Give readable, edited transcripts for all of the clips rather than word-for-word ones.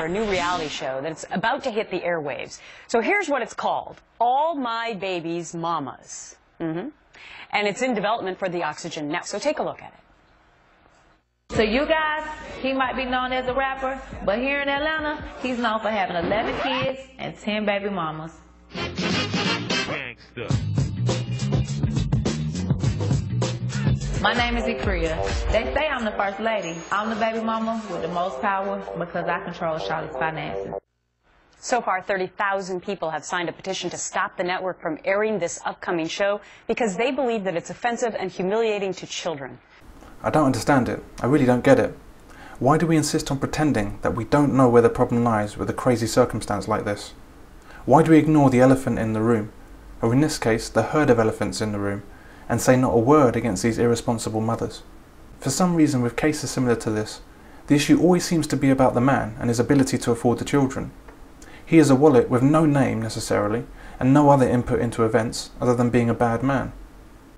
our new reality show that's about to hit the airwaves. So here's what it's called: All My Babies' Mamas. And it's in development for the Oxygen Network. So take a look at it. So you guys, he might be known as a rapper, but here in Atlanta, he's known for having 11 kids and 10 baby mamas. Gangsta. My name is Ikria. They say I'm the first lady. I'm the baby mama with the most power because I control Charlotte's finances. So far, 30,000 people have signed a petition to stop the network from airing this upcoming show because they believe that it's offensive and humiliating to children. I don't understand it. I really don't get it. Why do we insist on pretending that we don't know where the problem lies with a crazy circumstance like this? Why do we ignore the elephant in the room, or in this case, the herd of elephants in the room, and say not a word against these irresponsible mothers? For some reason, with cases similar to this, the issue always seems to be about the man and his ability to afford the children. He is a wallet with no name necessarily, and no other input into events other than being a bad man.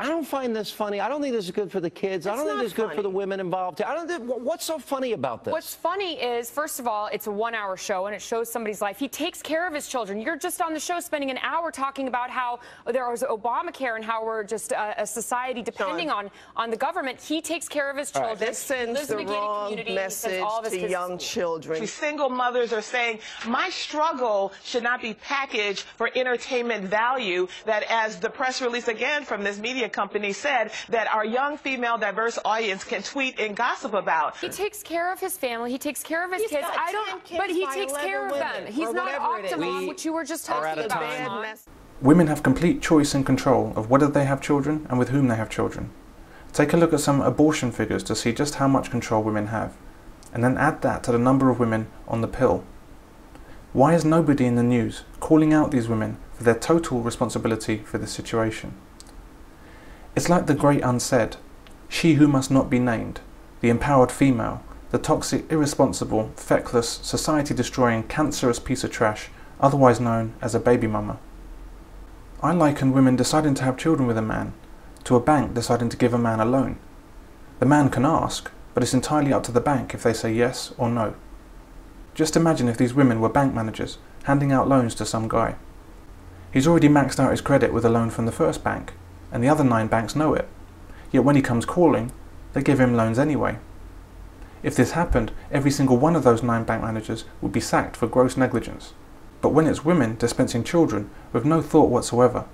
I don't find this funny. I don't think this is good for the kids. I don't think this is good for the women involved. I don't think, what's so funny about this? What's funny is, first of all, it's a 1-hour show and it shows somebody's life. He takes care of his children. You're just on the show spending an hour talking about how there was Obamacare and how we're just a society depending on the government. He takes care of his children. This sends the wrong message to young children. Single mothers are saying, my struggle should not be packaged for entertainment value, that as the press release again from this media company said, that our young female diverse audience can tweet and gossip about. He takes care of his family. He takes care of his kids. But he takes care of them. He's not Octomom, which you were just talking about. Women have complete choice and control of whether they have children and with whom they have children. Take a look at some abortion figures to see just how much control women have, and then add that to the number of women on the pill. Why is nobody in the news calling out these women for their total responsibility for this situation? It's like the great unsaid, she who must not be named, the empowered female, the toxic, irresponsible, feckless, society-destroying, cancerous piece of trash, otherwise known as a baby mama. I liken women deciding to have children with a man to a bank deciding to give a man a loan. The man can ask, but it's entirely up to the bank if they say yes or no. Just imagine if these women were bank managers handing out loans to some guy. He's already maxed out his credit with a loan from the first bank, and the other 9 banks know it. Yet when he comes calling, they give him loans anyway. If this happened, every single one of those 9 bank managers would be sacked for gross negligence. But when it's women dispensing children with no thought whatsoever,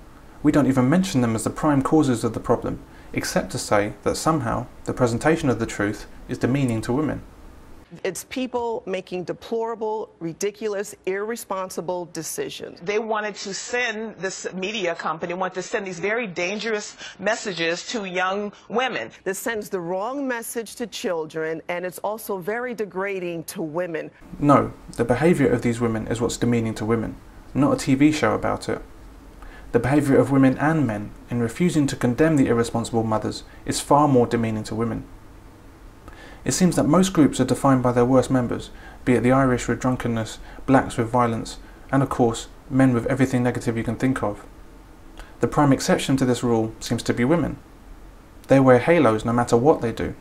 we don't even mention them as the prime causes of the problem, except to say that somehow the presentation of the truth is demeaning to women. It's people making deplorable, ridiculous, irresponsible decisions. They wanted to send, this media company wanted to send these very dangerous messages to young women. This sends the wrong message to children, and it's also very degrading to women. No, the behaviour of these women is what's demeaning to women, not a TV show about it. The behaviour of women and men in refusing to condemn the irresponsible mothers is far more demeaning to women. It seems that most groups are defined by their worst members, be it the Irish with drunkenness, blacks with violence, and of course, men with everything negative you can think of. The prime exception to this rule seems to be women. They wear halos no matter what they do.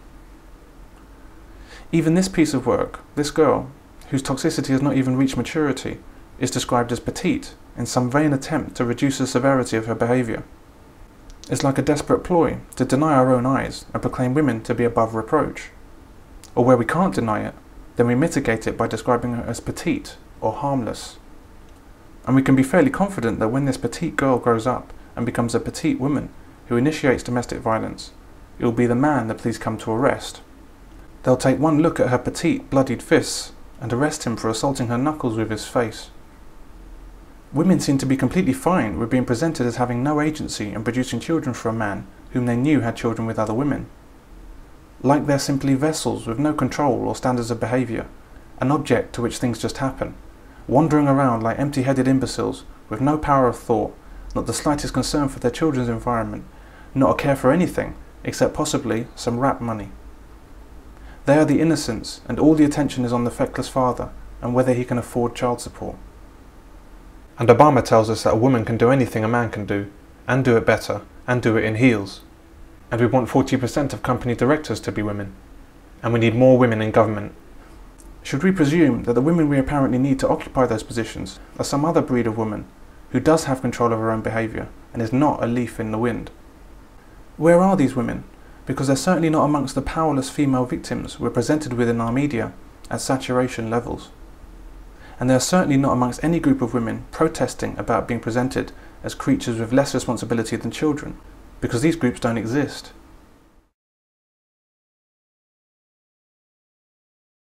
Even this piece of work, this girl, whose toxicity has not even reached maturity, is described as petite in some vain attempt to reduce the severity of her behaviour. It's like a desperate ploy to deny our own eyes and proclaim women to be above reproach. Or where we can't deny it, then we mitigate it by describing her as petite or harmless. And we can be fairly confident that when this petite girl grows up and becomes a petite woman who initiates domestic violence, it will be the man the police come to arrest. They'll take one look at her petite, bloodied fists and arrest him for assaulting her knuckles with his face. Women seem to be completely fine with being presented as having no agency in producing children for a man whom they knew had children with other women. Like they're simply vessels with no control or standards of behaviour, an object to which things just happen, wandering around like empty-headed imbeciles with no power of thought, not the slightest concern for their children's environment, not a care for anything except possibly some rap money. They are the innocents, and all the attention is on the feckless father and whether he can afford child support. And Obama tells us that a woman can do anything a man can do, and do it better, and do it in heels. And we want 40% of company directors to be women. And we need more women in government. Should we presume that the women we apparently need to occupy those positions are some other breed of woman who does have control of her own behaviour and is not a leaf in the wind? Where are these women? Because they're certainly not amongst the powerless female victims we're presented with in our media at saturation levels. And they are certainly not amongst any group of women protesting about being presented as creatures with less responsibility than children, because these groups don't exist.